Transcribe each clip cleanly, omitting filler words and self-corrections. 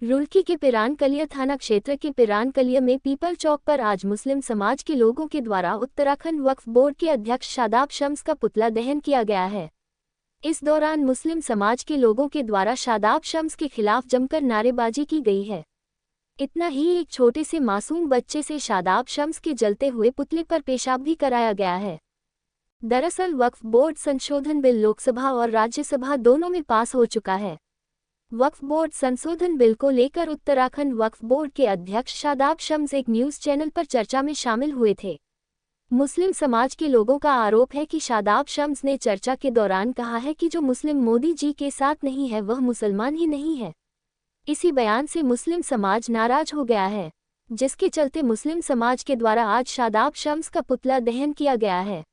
रुड़की के पिरानकलिया थाना क्षेत्र के पिरानकलिया में पीपल चौक पर आज मुस्लिम समाज के लोगों के द्वारा उत्तराखंड वक्फ बोर्ड के अध्यक्ष शादाब शम्स का पुतला दहन किया गया है। इस दौरान मुस्लिम समाज के लोगों के द्वारा शादाब शम्स के खिलाफ जमकर नारेबाजी की गई है। इतना ही एक छोटे से मासूम बच्चे से शादाब शम्स के जलते हुए पुतले पर पेशाब भी कराया गया है। दरअसल वक्फ बोर्ड संशोधन बिल लोकसभा और राज्यसभा दोनों में पास हो चुका है। वक्फ बोर्ड संशोधन बिल को लेकर उत्तराखंड वक्फ बोर्ड के अध्यक्ष शादाब शम्स एक न्यूज चैनल पर चर्चा में शामिल हुए थे। मुस्लिम समाज के लोगों का आरोप है कि शादाब शम्स ने चर्चा के दौरान कहा है कि जो मुस्लिम मोदी जी के साथ नहीं है वह मुसलमान ही नहीं है। इसी बयान से मुस्लिम समाज नाराज हो गया है, जिसके चलते मुस्लिम समाज के द्वारा आज शादाब शम्स का पुतला दहन किया गया है।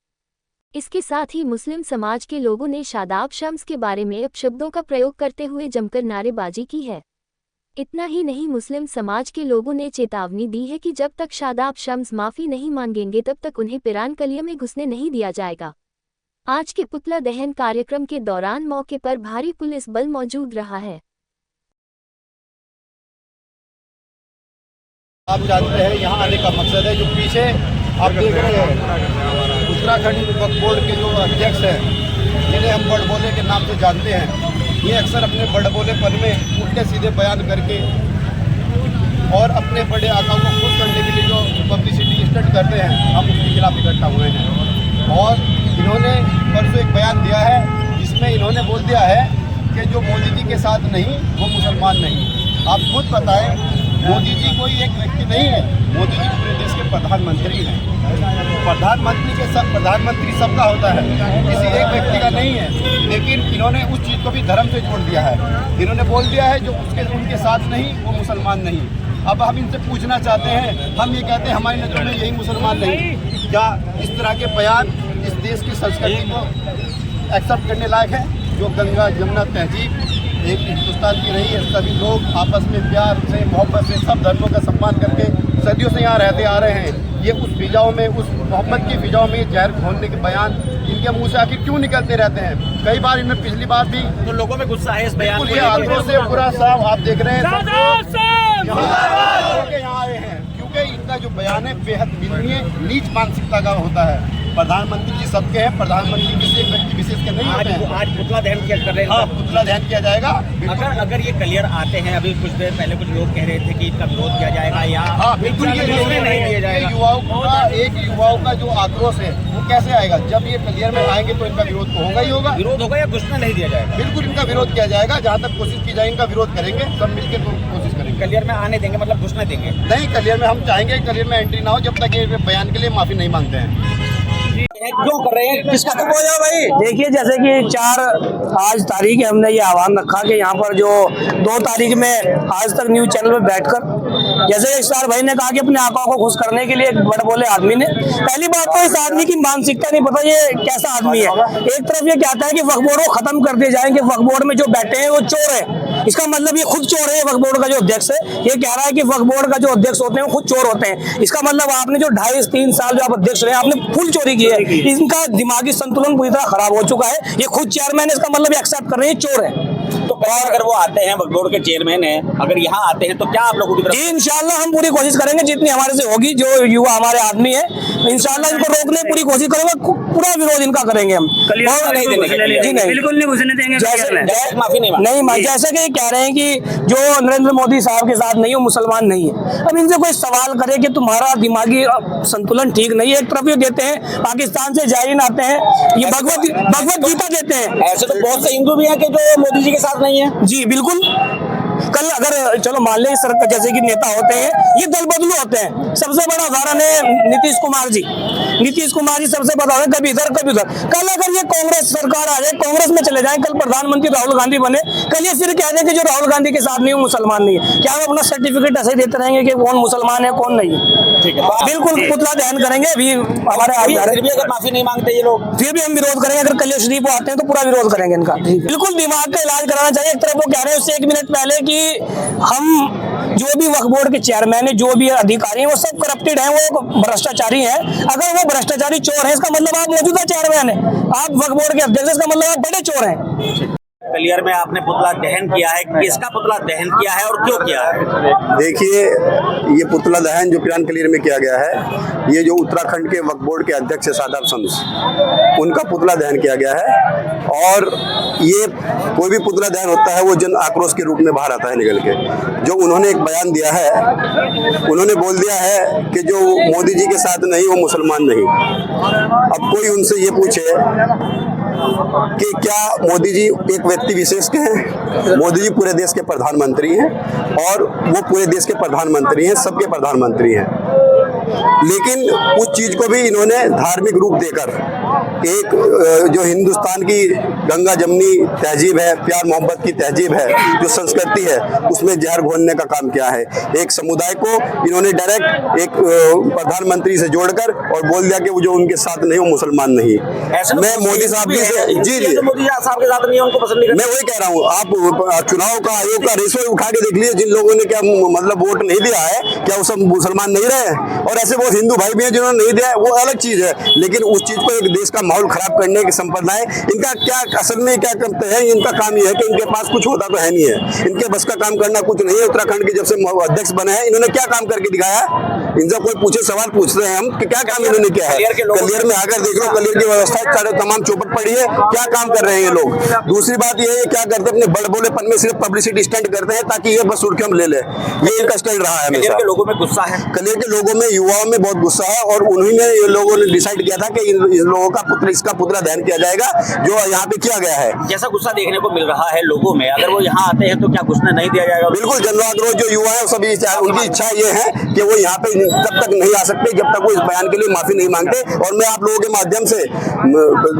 इसके साथ ही मुस्लिम समाज के लोगों ने शादाब शम्स के बारे में अपशब्दों का प्रयोग करते हुए जमकर नारेबाजी की है। इतना ही नहीं, मुस्लिम समाज के लोगों ने चेतावनी दी है कि जब तक शादाब शम्स माफी नहीं मांगेंगे तब तक उन्हें पिरानकलिया में घुसने नहीं दिया जाएगा। आज के पुतला दहन कार्यक्रम के दौरान मौके पर भारी पुलिस बल मौजूद रहा है। आप जानते हैं यहाँ आने का मकसद है, जो पीछे आप देख रहे हैं उत्तराखंड वक्फ बोर्ड के जो अध्यक्ष हैं, जिन्हें हम बड़बोले के नाम से जानते हैं, ये अक्सर अपने बड़बोलेपन में उल्टे सीधे बयान करके और अपने बड़े आका को खुश करने के लिए जो पब्लिसिटी स्टंट करते हैं, हम उसके खिलाफ इकट्ठा हुए हैं। और इन्होंने परसों एक बयान दिया है जिसमें इन्होंने बोल दिया है कि जो मोदी जी के साथ नहीं वो मुसलमान नहीं। आप खुद बताएं, मोदी जी कोई एक व्यक्ति नहीं है, मोदी जी पूरे देश के प्रधानमंत्री हैं। प्रधानमंत्री सबका होता है, किसी एक व्यक्ति का नहीं है। लेकिन इन्होंने उस चीज़ को भी धर्म से जोड़ दिया है। इन्होंने बोल दिया है जो उनके साथ नहीं वो मुसलमान नहीं। अब हम इनसे पूछना चाहते हैं, हम ये कहते हैं हमारी नज़रों में यही मुसलमान नहीं। क्या इस तरह के बयान इस देश की संस्कृति को एक्सेप्ट करने लायक है? जो गंगा जमुना तहजीब एक हिंदुस्तान की रही है, सभी लोग आपस में प्यार से मोहब्बत से सब धर्मों का सम्मान करके सदियों से यहाँ रहते आ रहे हैं। ये उस फिजाओं में, उस मोहब्बत की फिजाओं में जहर घोलने के बयान इनके मुंह से आखिर क्यों निकलते रहते हैं? कई बार इनमें पिछली बार भी तो लोगों में गुस्सा है इस बयान ये आंध्रों से पूरा साफ आप देख रहे हैं यहाँ आए हैं, क्योंकि इनका जो बयान है बेहद नीच मानसिकता का होता है। प्रधानमंत्री जी सबके हैं, प्रधानमंत्री किसी एक व्यक्ति विशेष के नहीं होते हैं। आज पुतला दहन किया कर रहे हैं। हाँ, पुतला दहन किया जाएगा। अगर ये क्लियर आते हैं, अभी कुछ देर पहले कुछ लोग कह रहे थे कि इसका विरोध किया जाएगा या हाँ बिल्कुल ये नहीं किया जाएगा। युवाओं का जो आक्रोश है वो कैसे आएगा? जब ये क्लियर में आएंगे तो इनका विरोध तो होगा ही होगा। विरोध होगा या घुसने नहीं दिया जाएगा? बिल्कुल इनका विरोध किया जाएगा। जहाँ तक कोशिश की जाएगी इनका विरोध करेंगे, सब मिलकर तो कोशिश करेंगे। क्लियर में आने देंगे मतलब घुसने देंगे नहीं? क्लियर में हम चाहेंगे क्लियर में एंट्री ना हो जब तक ये बयान के लिए माफी नहीं मांगते हैं। क्यों कर रहे हैं? किसका तो बोलो भाई। देखिए, जैसे कि 4 आज तारीख है, हमने ये आह्वान रखा कि यहाँ पर जो 2 तारीख में आज तक न्यूज चैनल में बैठकर जैसे इफ्तार भाई ने कहा कि अपने आका को खुश करने के लिए एक बड़बोले आदमी ने, पहली बात तो इस आदमी की मानसिकता नहीं पता ये कैसा आदमी है। एक तरफ ये कहता है कि वक्फ बोर्ड को खत्म कर दिया जाए, कि वक्फ बोर्ड में जो बैठे हैं वो चोर है। इसका मतलब ये खुद चोर है। वक्फ बोर्ड का जो अध्यक्ष है ये कह रहा है कि वक्फ बोर्ड का जो अध्यक्ष होते हैं वो खुद चोर होते हैं। इसका मतलब आपने जो 2.5-3 साल जो आप अध्यक्ष रहे आपने फुल चोरी की है। इनका दिमागी संतुलन पूरी तरह खराब हो चुका है। ये खुद चेयरमैन है, इसका मतलब एक्सेप्ट कर रहे हैं चोर है। तो अगर वो आते हैं, वक्फ बोर्ड के चेयरमैन है, अगर यहाँ आते हैं तो क्या आप लोगों की तरफ? इंशाल्लाह हम पूरी कोशिश करेंगे जितनी हमारे से होगी। जो युवा हमारे आदमी है इंशाल्लाह इनको रोकने पूरी कोशिश करेंगे, पूरा विरोध इनका करेंगे हम। नहीं, बिल्कुल नहीं घुसने देंगे। माफी नहीं, जैसे कि कह रहे हैं कि जो नरेंद्र मोदी साहब के साथ नहीं हो मुसलमान नहीं है। अब इनसे कोई सवाल करे कि तुम्हारा दिमागी संतुलन ठीक नहीं है। एक तरफ ये देते हैं पाकिस्तान से जायरीन आते हैं, ये भगवत गीता देते हैं। ऐसे तो बहुत से हिंदू भी हैं कि जो मोदी जी के साथ नहीं है। जी बिल्कुल। कल अगर चलो मान लें सर जैसे कि नेता होते हैं ये दल बदलू होते हैं। सबसे बड़ा उदाहरण है नीतीश कुमार जी। नीतीश कुमार जी सबसे बड़ा है, कभी इधर कभी उधर। कल अगर ये कांग्रेस सरकार आ जाए, कांग्रेस में चले जाए, कल प्रधानमंत्री राहुल गांधी बने, कल ये फिर कह दें कि जो राहुल गांधी के साथ नहीं हो मुसलमान नहीं है। क्या हम अपना सर्टिफिकेट ऐसे देते रहेंगे कि कौन मुसलमान है कौन नहीं है? ठीक है, बिल्कुल पुतला दहन करेंगे। अभी हमारे अगर माफी नहीं मांगते ये लोग फिर भी हम विरोध करेंगे। अगर कलिया शरीफ को आते हैं तो पूरा विरोध करेंगे इनका। बिल्कुल दिमाग का इलाज कराना चाहिए। एक तरफ वो कह रहे हैं उससे 1 मिनट पहले कि हम जो भी वक्फ बोर्ड के चेयरमैन है, जो भी अधिकारी हैं, वो सब करप्टेड हैं, वो भ्रष्टाचारी हैं। अगर वो भ्रष्टाचारी चोर है इसका मतलब आप मौजूदा चेयरमैन है, आप वक्फ बोर्ड के अध्यक्ष, इसका मतलब आप बड़े चोर हैं। कलियर में आपने पुतला दहन किया है, किसका पुतला दहन किया है और क्यों किया है? देखिए, ये पुतला दहन जो पिरान कलियर में किया गया है, ये जो उत्तराखंड के वक्फ बोर्ड के अध्यक्ष है शादाब शम्स, उनका पुतला दहन किया गया है। और ये कोई भी पुतला दहन होता है वो जन आक्रोश के रूप में बाहर आता है निकल के। जो उन्होंने एक बयान दिया है, उन्होंने बोल दिया है कि जो मोदी जी के साथ नहीं वो मुसलमान नहीं। अब कोई उनसे ये पूछे कि क्या मोदी जी एक व्यक्ति विशेष के हैं? मोदी जी पूरे देश के प्रधानमंत्री हैं और वो पूरे देश के प्रधानमंत्री हैं, सबके प्रधानमंत्री हैं। लेकिन उस चीज को भी इन्होंने धार्मिक रूप देकर एक जो हिंदुस्तान की गंगा जमनी तहजीब है, प्यार मोहब्बत की तहजीब है, जो संस्कृति है, उसमें जहर घोलने का काम किया है। एक समुदाय को इन्होंने डायरेक्ट एक प्रधानमंत्री से जोड़कर और बोल दिया कि वो जो उनके साथ नहीं वो मुसलमान नहीं। मैं मोदी साहब जी से जी तो मोदी साहब के साथ नहीं है, उनको पसंद नहीं मैं वही कह रहा हूँ। आप चुनाव का आयोग का रेशो उठा के देख लीजिए, जिन लोगों ने क्या मतलब वोट नहीं दिया है, क्या वो सब मुसलमान नहीं रहे? और ऐसे बहुत हिंदू भाई भी हैं जिन्होंने नहीं दिया है, वो अलग चीज है। लेकिन उस चीज को एक देश का माहौल खराब करने की संप्रदाय, इनका क्या असल में क्या करते हैं? इनका काम ये है कि इनके पास कुछ होता तो है नहीं है, इनके बस का काम करना कुछ नहीं है। उत्तराखंड के जब से अध्यक्ष बने हैं, इन्होंने क्या काम करके दिखाया? इनसे कोई पूछे, सवाल पूछते हैं हम कि क्या काम इन्होंने किया है? कलियर में आकर देख लो, कलियर की व्यवस्था तमाम चौपट पड़ी है। क्या काम कर रहे हैं ये लोग? दूसरी बात ये है, क्या करते हैं? अपने बड़बोलेपन में सिर्फ पब्लिसिटी स्टंट करते हैं ताकि ये बस सुर्खियां ले ले। ये इनका स्टाइल रहा है हमेशा। कलियर के लोगों में गुस्सा है, कलियर के लोगों में, युवाओं में बहुत गुस्सा है। और उन्हीं ने ये लोगों ने डिसाइड किया था कि इन लोगों का इसका पुतला दहन किया जाएगा, जो यहाँ पे किया गया है। जैसा गुस्सा देखने को मिल रहा है लोगों में, अगर वो यहाँ आते हैं तो क्या घुसने नहीं दिया जाएगा? बिल्कुल, जनआक्रोश जो युवा है सभी उनकी इच्छा ये है कि वो यहाँ पे तब तक नहीं आ सकते जब तक वो इस बयान के लिए माफी नहीं मांगते। और मैं आप लोगों के माध्यम से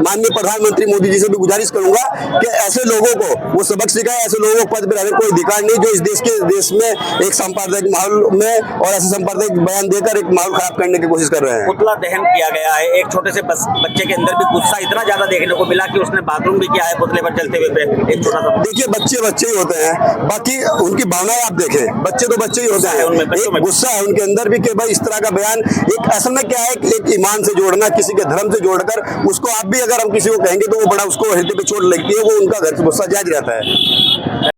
माननीय प्रधानमंत्री मोदी जी से भी गुजारिश करूंगा कि ऐसे लोगों को वो सबक सिखाए। ऐसे लोगों को पद पर रहने कोई अधिकार नहीं, जो इस देश में एक सांप्रदायिक माहौल में और ऐसे सांप्रदायिक बयान देकर एक माहौल खराब करने की कोशिश कर रहे हैं। पुतला दहन किया गया है, एक छोटे से बच्चे के अंदर भी गुस्सा इतना ज्यादा देखने को मिला कि उसने बाथरूम भी किया है पुतले पर चलते हुए पे। एक छोटा सा, देखिए, बच्चे ही होते हैं, बाकी उनकी भावनाएं आप देखें, बच्चे तो बच्चे ही होते हैं। एक गुस्सा है उनके अंदर भी कि भाई इस तरह का बयान एक असल में क्या है, एक ईमान से जोड़ना, किसी के धर्म से जोड़कर उसको आप भी अगर हम किसी को कहेंगे तो वो बड़ा उसको हृदय पे चोट लगती है, वो उनका घर से गुस्सा जायज रहता है।